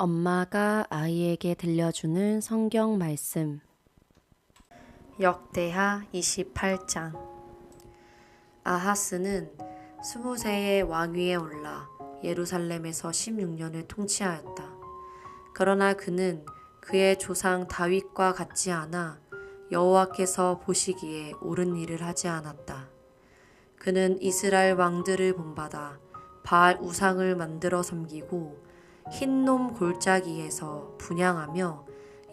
엄마가 아이에게 들려주는 성경 말씀. 역대하 28장. 아하스는 20세의 왕위에 올라 예루살렘에서 16년을 통치하였다. 그러나 그는 그의 조상 다윗과 같지 않아 여호와께서 보시기에 옳은 일을 하지 않았다. 그는 이스라엘 왕들을 본받아 바알 우상을 만들어 섬기고 흰놈 골짜기에서 분향하며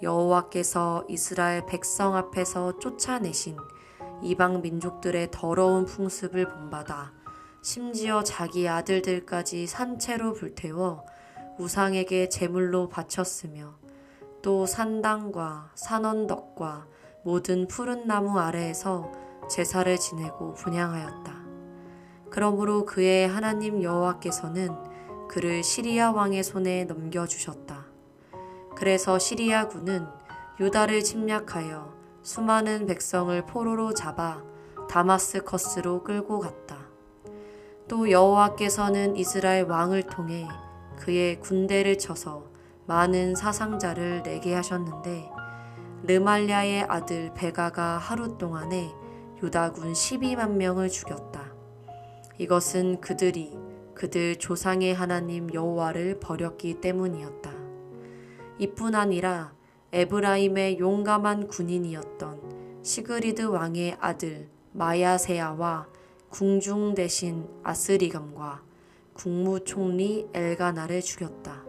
여호와께서 이스라엘 백성 앞에서 쫓아내신 이방 민족들의 더러운 풍습을 본받아 심지어 자기 아들들까지 산채로 불태워 우상에게 제물로 바쳤으며 또 산당과 산언덕과 모든 푸른 나무 아래에서 제사를 지내고 분향하였다. 그러므로 그의 하나님 여호와께서는 그를 시리아 왕의 손에 넘겨주셨다. 그래서 시리아군은 유다를 침략하여 수많은 백성을 포로로 잡아 다마스커스로 끌고 갔다. 또 여호와께서는 이스라엘 왕을 통해 그의 군대를 쳐서 많은 사상자를 내게 하셨는데 르말랴의 아들 베가가 하루 동안에 유다군 12만 명을 죽였다. 이것은 그들이 그들 조상의 하나님 여호와를 버렸기 때문이었다. 이뿐 아니라 에브라임의 용감한 군인이었던 시그리드 왕의 아들 마야세야와 궁중 대신 아스리감과 국무총리 엘가나를 죽였다.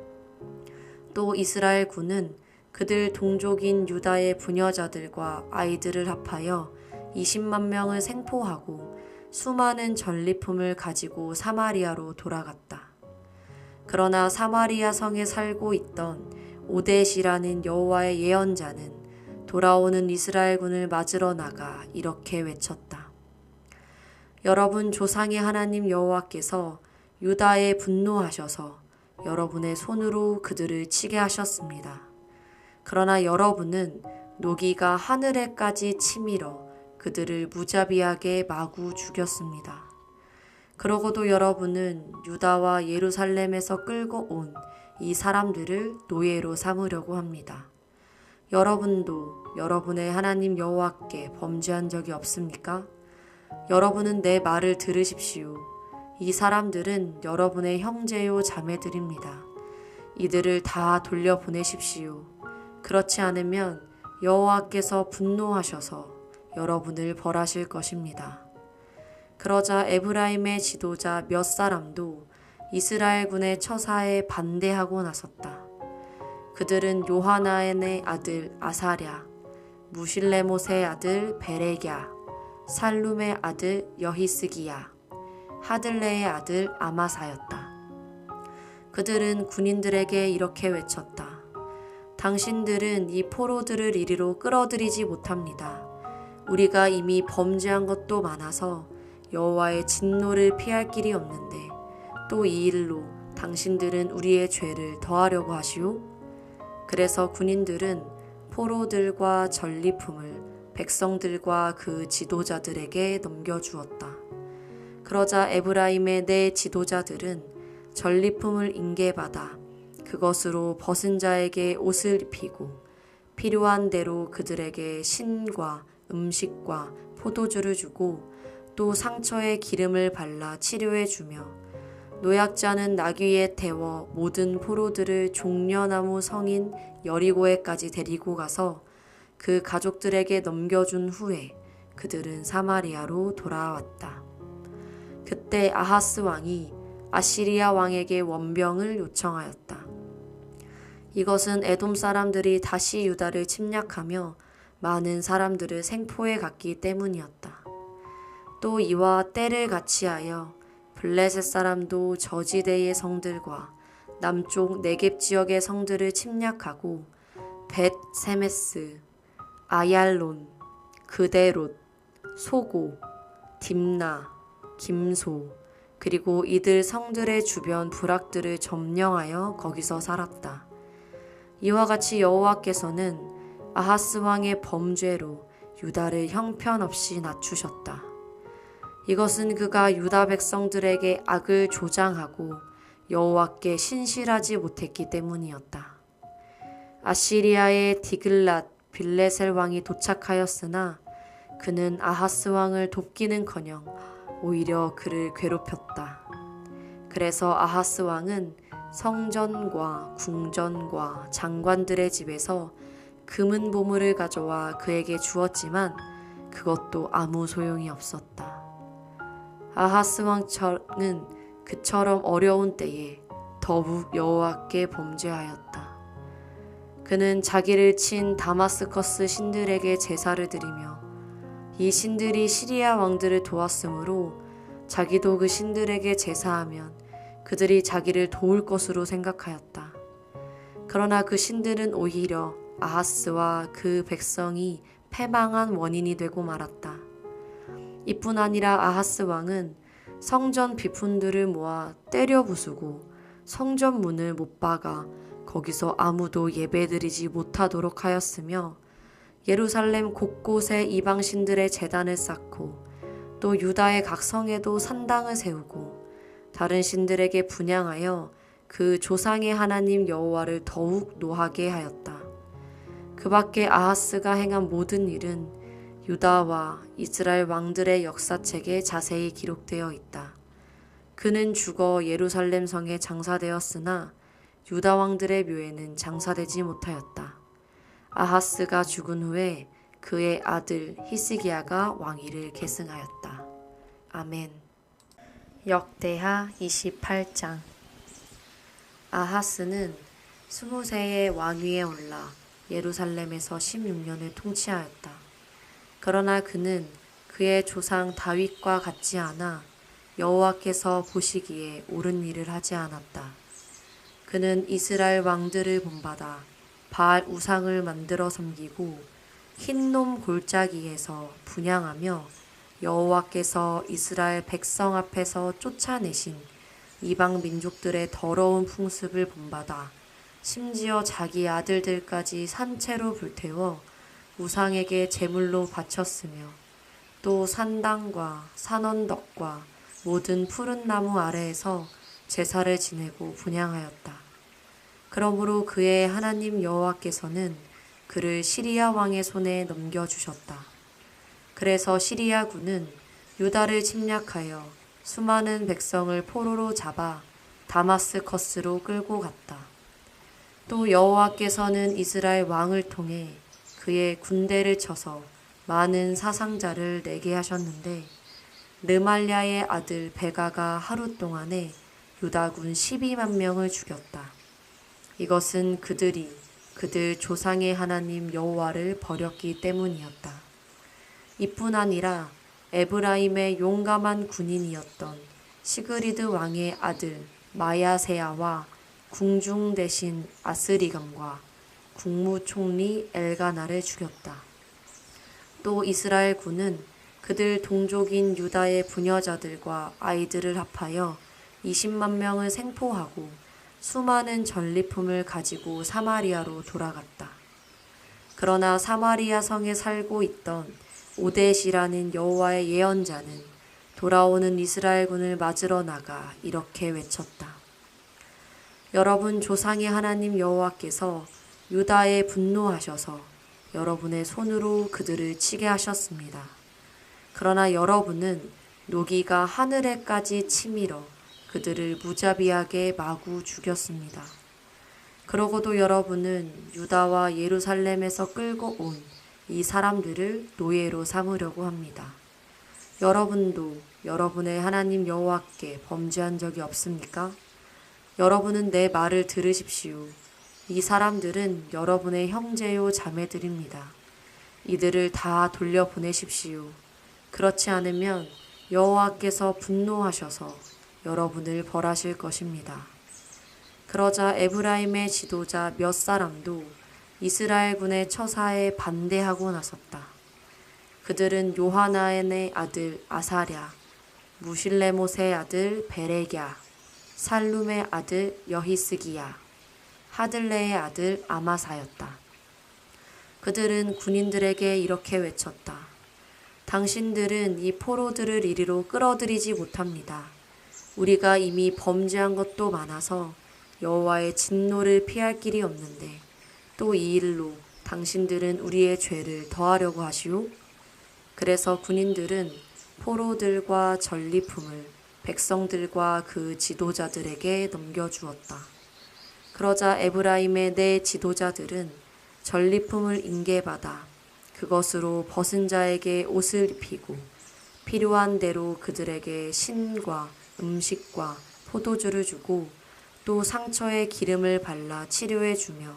또 이스라엘 군은 그들 동족인 유다의 부녀자들과 아이들을 합하여 20만 명을 생포하고 수많은 전리품을 가지고 사마리아로 돌아갔다. 그러나 사마리아 성에 살고 있던 오뎃이라는 여호와의 예언자는 돌아오는 이스라엘군을 맞으러 나가 이렇게 외쳤다. 여러분 조상의 하나님 여호와께서 유다에 분노하셔서 여러분의 손으로 그들을 치게 하셨습니다. 그러나 여러분은 노기가 하늘에까지 치밀어 그들을 무자비하게 마구 죽였습니다. 그러고도 여러분은 유다와 예루살렘에서 끌고 온 이 사람들을 노예로 삼으려고 합니다. 여러분도 여러분의 하나님 여호와께 범죄한 적이 없습니까? 여러분은 내 말을 들으십시오. 이 사람들은 여러분의 형제요 자매들입니다. 이들을 다 돌려보내십시오. 그렇지 않으면 여호와께서 분노하셔서 여러분을 벌하실 것입니다. 그러자 에브라임의 지도자 몇 사람도 이스라엘군의 처사에 반대하고 나섰다. 그들은 요하나엘의 아들 아사랴, 무실레못의 아들 베레꺄, 살룸의 아들 여히스기야, 하들레의 아들 아마사였다. 그들은 군인들에게 이렇게 외쳤다. 당신들은 이 포로들을 이리로 끌어들이지 못합니다. 우리가 이미 범죄한 것도 많아서 여호와의 진노를 피할 길이 없는데 또 이 일로 당신들은 우리의 죄를 더하려고 하시오? 그래서 군인들은 포로들과 전리품을 백성들과 그 지도자들에게 넘겨주었다. 그러자 에브라임의 네 지도자들은 전리품을 인계받아 그것으로 벗은 자에게 옷을 입히고 필요한 대로 그들에게 신과 음식과 포도주를 주고 또 상처에 기름을 발라 치료해 주며 노약자는 나귀에 태워 모든 포로들을 종려나무 성인 여리고에까지 데리고 가서 그 가족들에게 넘겨준 후에 그들은 사마리아로 돌아왔다. 그때 아하스 왕이 아시리아 왕에게 원병을 요청하였다. 이것은 에돔 사람들이 다시 유다를 침략하며 많은 사람들을 생포해 갔기 때문이었다. 또 이와 때를 같이하여 블레셋 사람도 저지대의 성들과 남쪽 네겝 지역의 성들을 침략하고 벳 세메스, 아얄론, 그데롯, 소고, 딥나, 김소 그리고 이들 성들의 주변 부락들을 점령하여 거기서 살았다. 이와 같이 여호와께서는 아하스 왕의 범죄로 유다를 형편없이 낮추셨다. 이것은 그가 유다 백성들에게 악을 조장하고 여호와께 신실하지 못했기 때문이었다. 아시리아의 디글랏 빌레셀 왕이 도착하였으나 그는 아하스 왕을 돕기는커녕 오히려 그를 괴롭혔다. 그래서 아하스 왕은 성전과 궁전과 장관들의 집에서 금은 보물을 가져와 그에게 주었지만 그것도 아무 소용이 없었다. 아하스 왕은 그처럼 어려운 때에 더욱 여호와께 범죄하였다. 그는 자기를 친 다마스커스 신들에게 제사를 드리며 이 신들이 시리아 왕들을 도왔으므로 자기도 그 신들에게 제사하면 그들이 자기를 도울 것으로 생각하였다. 그러나 그 신들은 오히려 아하스와 그 백성이 패망한 원인이 되고 말았다. 이뿐 아니라 아하스 왕은 성전 비품들을 모아 때려 부수고 성전 문을 못 박아 거기서 아무도 예배드리지 못하도록 하였으며 예루살렘 곳곳에 이방 신들의 제단을 쌓고 또 유다의 각 성에도 산당을 세우고 다른 신들에게 분향하여 그 조상의 하나님 여호와를 더욱 노하게 하였다. 그 밖에 아하스가 행한 모든 일은 유다와 이스라엘 왕들의 역사책에 자세히 기록되어 있다. 그는 죽어 예루살렘 성에 장사되었으나 유다 왕들의 묘에는 장사되지 못하였다. 아하스가 죽은 후에 그의 아들 히스기야가 왕위를 계승하였다. 아멘. 역대하 28장. 아하스는 20세에 왕위에 올라 예루살렘에서 16년을 통치하였다. 그러나 그는 그의 조상 다윗과 같지 않아 여호와께서 보시기에 옳은 일을 하지 않았다. 그는 이스라엘 왕들을 본받아 바알 우상을 만들어 섬기고 흰놈 골짜기에서 분향하며 여호와께서 이스라엘 백성 앞에서 쫓아내신 이방 민족들의 더러운 풍습을 본받아 심지어 자기 아들들까지 산채로 불태워 우상에게 제물로 바쳤으며 또 산당과 산언덕과 모든 푸른 나무 아래에서 제사를 지내고 분향하였다. 그러므로 그의 하나님 여호와께서는 그를 시리아 왕의 손에 넘겨주셨다. 그래서 시리아군은 유다를 침략하여 수많은 백성을 포로로 잡아 다마스커스로 끌고 갔다. 또 여호와께서는 이스라엘 왕을 통해 그의 군대를 쳐서 많은 사상자를 내게 하셨는데 르말랴의 아들 베가가 하루 동안에 유다군 12만 명을 죽였다. 이것은 그들이 그들 조상의 하나님 여호와를 버렸기 때문이었다. 이뿐 아니라 에브라임의 용감한 군인이었던 시그리드 왕의 아들 마야세야와 궁중 대신 아스리감과 국무총리 엘가나를 죽였다. 또 이스라엘 군은 그들 동족인 유다의 부녀자들과 아이들을 합하여 20만 명을 생포하고 수많은 전리품을 가지고 사마리아로 돌아갔다. 그러나 사마리아 성에 살고 있던 오뎃이라는 여호와의 예언자는 돌아오는 이스라엘군을 맞으러 나가 이렇게 외쳤다. 여러분 조상의 하나님 여호와께서 유다에 분노하셔서 여러분의 손으로 그들을 치게 하셨습니다. 그러나 여러분은 노기가 하늘에까지 치밀어 그들을 무자비하게 마구 죽였습니다. 그러고도 여러분은 유다와 예루살렘에서 끌고 온 이 사람들을 노예로 삼으려고 합니다. 여러분도 여러분의 하나님 여호와께 범죄한 적이 없습니까? 여러분은 내 말을 들으십시오. 이 사람들은 여러분의 형제요 자매들입니다. 이들을 다 돌려보내십시오. 그렇지 않으면 여호와께서 분노하셔서 여러분을 벌하실 것입니다. 그러자 에브라임의 지도자 몇 사람도 이스라엘군의 처사에 반대하고 나섰다. 그들은 요하나의 아들 아사랴, 무실레못의 아들 베레꺄, 살룸의 아들 여히스기야, 하들레의 아들 아마사였다. 그들은 군인들에게 이렇게 외쳤다. 당신들은 이 포로들을 이리로 끌어들이지 못합니다. 우리가 이미 범죄한 것도 많아서 여호와의 진노를 피할 길이 없는데 또 이 일로 당신들은 우리의 죄를 더하려고 하시오? 그래서 군인들은 포로들과 전리품을 백성들과 그 지도자들에게 넘겨주었다. 그러자 에브라임의 네 지도자들은 전리품을 인계받아 그것으로 벗은 자에게 옷을 입히고 필요한 대로 그들에게 신과 음식과 포도주를 주고 또 상처에 기름을 발라 치료해 주며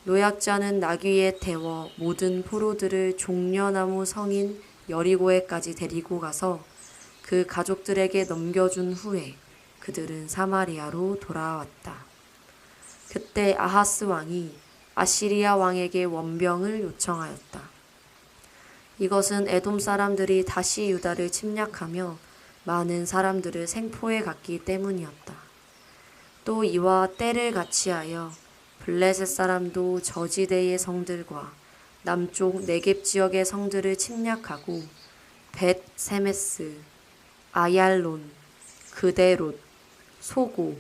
노약자는 나귀에 태워 모든 포로들을 종려나무 성인 여리고에까지 데리고 가서 그 가족들에게 넘겨준 후에 그들은 사마리아로 돌아왔다. 그때 아하스 왕이 아시리아 왕에게 원병을 요청하였다. 이것은 에돔 사람들이 다시 유다를 침략하며 많은 사람들을 생포해 갔기 때문이었다. 또 이와 때를 같이하여 블레셋 사람도 저지대의 성들과 남쪽 네겝 지역의 성들을 침략하고 벳 세메스, 아얄론, 그데롯, 소고,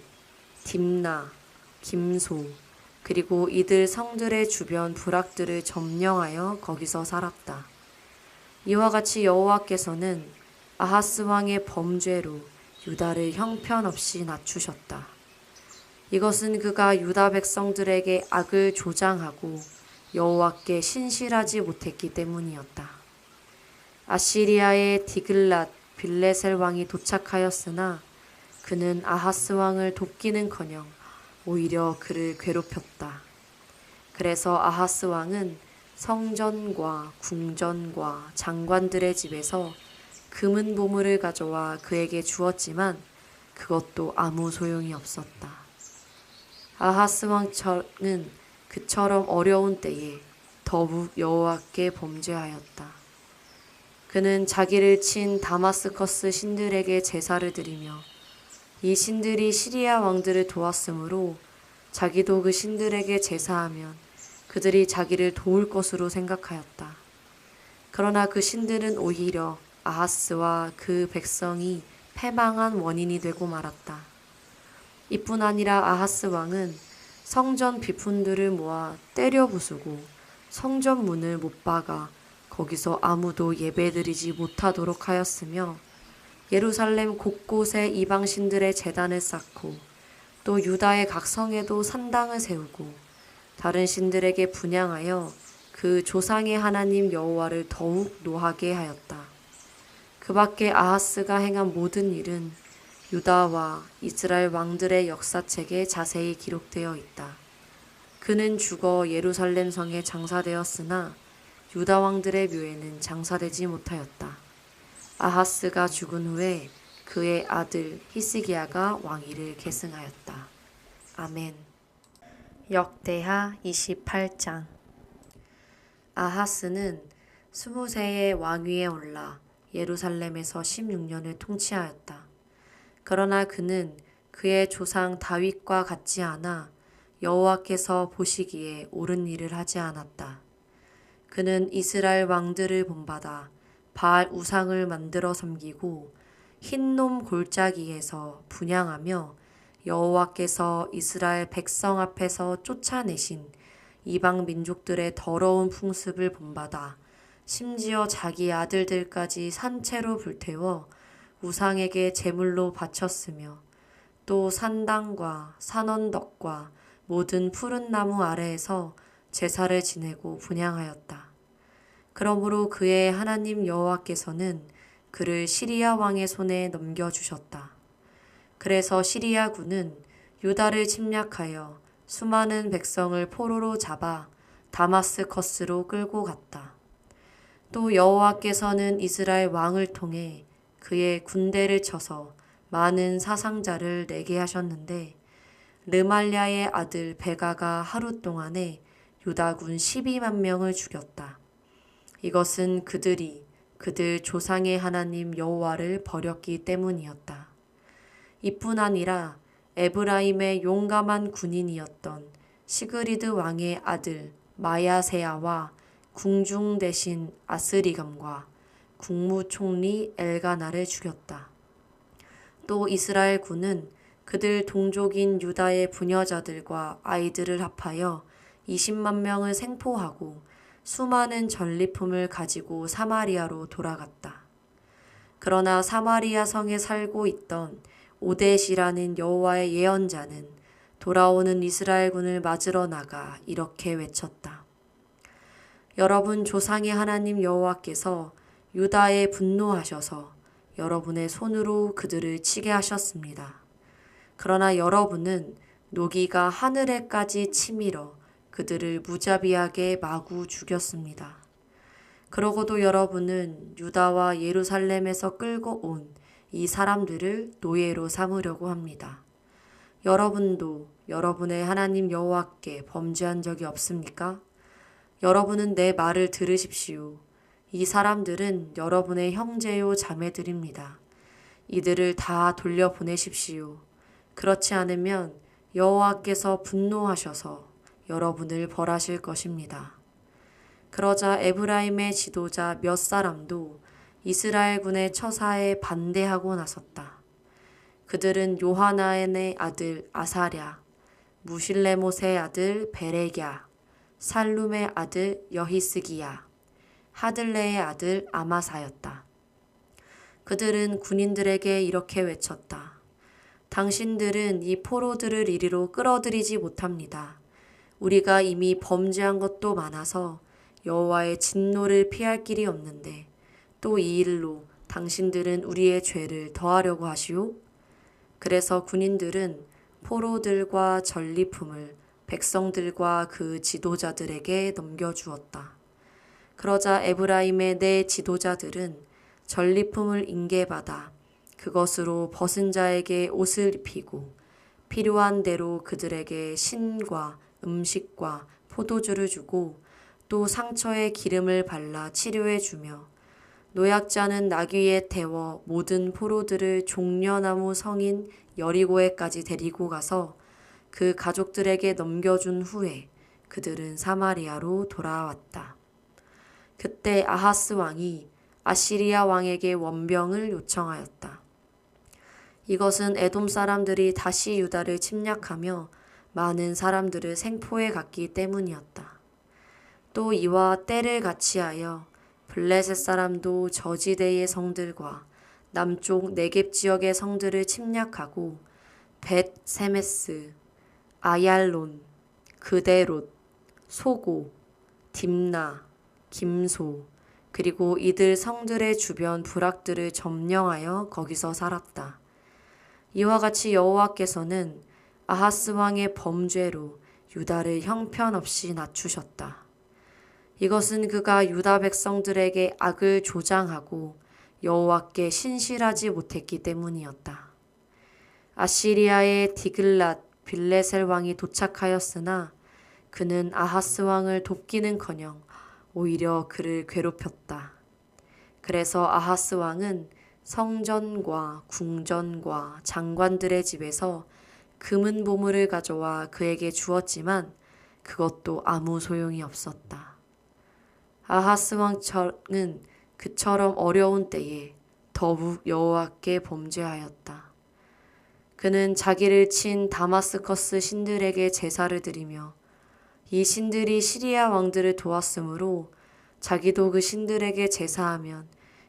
딥나, 김소, 그리고 이들 성들의 주변 부락들을 점령하여 거기서 살았다. 이와 같이 여호와께서는 아하스 왕의 범죄로 유다를 형편없이 낮추셨다. 이것은 그가 유다 백성들에게 악을 조장하고 여호와께 신실하지 못했기 때문이었다. 아시리아의 디글랏 빌레셀 왕이 도착하였으나 그는 아하스 왕을 돕기는커녕 오히려 그를 괴롭혔다. 그래서 아하스 왕은 성전과 궁전과 장관들의 집에서 금은 보물을 가져와 그에게 주었지만 그것도 아무 소용이 없었다. 아하스 왕은 그처럼 어려운 때에 더욱 여호와께 범죄하였다. 그는 자기를 친 다마스커스 신들에게 제사를 드리며 이 신들이 시리아 왕들을 도왔으므로 자기도 그 신들에게 제사하면 그들이 자기를 도울 것으로 생각하였다. 그러나 그 신들은 오히려 아하스와 그 백성이 패망한 원인이 되고 말았다. 이뿐 아니라 아하스 왕은 성전 비품들을 모아 때려 부수고 성전 문을 못 박아 거기서 아무도 예배드리지 못하도록 하였으며 예루살렘 곳곳에 이방신들의 제단을 쌓고 또 유다의 각 성에도 산당을 세우고 다른 신들에게 분향하여 그 조상의 하나님 여호와를 더욱 노하게 하였다. 그 밖에 아하스가 행한 모든 일은 유다와 이스라엘 왕들의 역사책에 자세히 기록되어 있다. 그는 죽어 예루살렘 성에 장사되었으나 유다 왕들의 묘에는 장사되지 못하였다. 아하스가 죽은 후에 그의 아들 히스기야가 왕위를 계승하였다. 아멘. 역대하 28장. 아하스는 20세에 왕위에 올라 예루살렘에서 16년을 통치하였다. 그러나 그는 그의 조상 다윗과 같지 않아 여호와께서 보시기에 옳은 일을 하지 않았다. 그는 이스라엘 왕들을 본받아 바알 우상을 만들어 섬기고 흰놈 골짜기에서 분향하며 여호와께서 이스라엘 백성 앞에서 쫓아내신 이방 민족들의 더러운 풍습을 본받아 심지어 자기 아들들까지 산채로 불태워 우상에게 제물로 바쳤으며 또 산당과 산언덕과 모든 푸른 나무 아래에서 제사를 지내고 분향하였다. 그러므로 그의 하나님 여호와께서는 그를 시리아 왕의 손에 넘겨주셨다. 그래서 시리아군은 유다를 침략하여 수많은 백성을 포로로 잡아 다마스커스로 끌고 갔다. 또 여호와께서는 이스라엘 왕을 통해 그의 군대를 쳐서 많은 사상자를 내게 하셨는데 르말랴의 아들 베가가 하루 동안에 유다군 12만 명을 죽였다. 이것은 그들이 그들 조상의 하나님 여호와를 버렸기 때문이었다. 이뿐 아니라 에브라임의 용감한 군인이었던 시그리드 왕의 아들 마야세야와 궁중 대신 아스리감과 국무총리 엘가나를 죽였다. 또 이스라엘 군은 그들 동족인 유다의 부녀자들과 아이들을 합하여 20만 명을 생포하고 수많은 전리품을 가지고 사마리아로 돌아갔다. 그러나 사마리아 성에 살고 있던 오뎃이라는 여호와의 예언자는 돌아오는 이스라엘군을 맞으러 나가 이렇게 외쳤다. 여러분 조상의 하나님 여호와께서 유다에 분노하셔서 여러분의 손으로 그들을 치게 하셨습니다. 그러나 여러분은 노기가 하늘에까지 치밀어 그들을 무자비하게 마구 죽였습니다. 그러고도 여러분은 유다와 예루살렘에서 끌고 온 이 사람들을 노예로 삼으려고 합니다. 여러분도 여러분의 하나님 여호와께 범죄한 적이 없습니까? 여러분은 내 말을 들으십시오. 이 사람들은 여러분의 형제요 자매들입니다. 이들을 다 돌려보내십시오. 그렇지 않으면 여호와께서 분노하셔서 여러분을 벌하실 것입니다. 그러자 에브라임의 지도자 몇 사람도 이스라엘군의 처사에 반대하고 나섰다. 그들은 요하나의 아들 아사랴, 무실레못의 아들 베레꺄, 살룸의 아들 여히스기야, 하들레의 아들 아마사였다. 그들은 군인들에게 이렇게 외쳤다. 당신들은 이 포로들을 이리로 끌어들이지 못합니다. 우리가 이미 범죄한 것도 많아서 여호와의 진노를 피할 길이 없는데 또 이 일로 당신들은 우리의 죄를 더하려고 하시오? 그래서 군인들은 포로들과 전리품을 백성들과 그 지도자들에게 넘겨주었다. 그러자 에브라임의 네 지도자들은 전리품을 인계받아 그것으로 벗은 자에게 옷을 입히고 필요한 대로 그들에게 신과 음식과 포도주를 주고 또 상처에 기름을 발라 치료해 주며 노약자는 나귀에 태워 모든 포로들을 종려나무 성인 여리고에까지 데리고 가서 그 가족들에게 넘겨준 후에 그들은 사마리아로 돌아왔다. 그때 아하스 왕이 아시리아 왕에게 원병을 요청하였다. 이것은 에돔 사람들이 다시 유다를 침략하며 많은 사람들을 생포해 갔기 때문이었다. 또 이와 때를 같이하여 블레셋 사람도 저지대의 성들과 남쪽 네겝 지역의 성들을 침략하고 벳 세메스, 아얄론, 그데롯, 소고, 딥나, 김소, 그리고 이들 성들의 주변 부락들을 점령하여 거기서 살았다. 이와 같이 여호와께서는 아하스 왕의 범죄로 유다를 형편없이 낮추셨다. 이것은 그가 유다 백성들에게 악을 조장하고 여호와께 신실하지 못했기 때문이었다. 아시리아의 디글랏 빌레셀 왕이 도착하였으나 그는 아하스 왕을 돕기는커녕 오히려 그를 괴롭혔다. 그래서 아하스 왕은 성전과 궁전과 장관들의 집에서 금은 보물을 가져와 그에게 주었지만 그것도 아무 소용이 없었다. 아하스 왕은 그처럼 어려운 때에 더욱 여호와께 범죄하였다. 그는 자기를 친 다마스커스 신들에게 제사를 드리며 이 신들이 시리아 왕들을 도왔으므로 자기도 그 신들에게 제사하면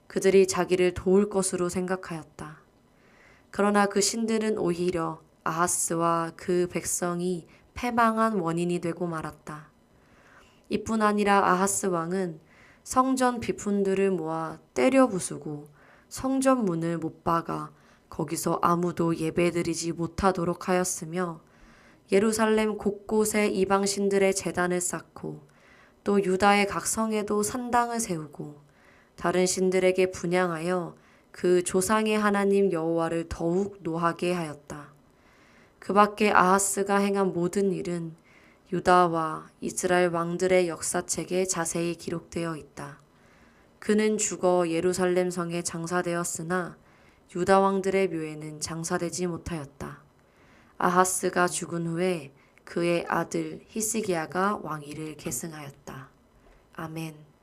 그들이 자기를 도울 것으로 생각하였다. 그러나 그 신들은 오히려 아하스와 그 백성이 패망한 원인이 되고 말았다. 이뿐 아니라 아하스 왕은 성전 비품들을 모아 때려 부수고 성전 문을 못 박아 거기서 아무도 예배드리지 못하도록 하였으며 예루살렘 곳곳에 이방신들의 제단을 쌓고 또 유다의 각 성에도 산당을 세우고 다른 신들에게 분향하여 그 조상의 하나님 여호와를 더욱 노하게 하였다. 그 밖에 아하스가 행한 모든 일은 유다와 이스라엘 왕들의 역사책에 자세히 기록되어 있다. 그는 죽어 예루살렘 성에 장사되었으나 유다 왕들의 묘에는 장사되지 못하였다. 아하스가 죽은 후에 그의 아들 히스기야가 왕위를 계승하였다. 아멘.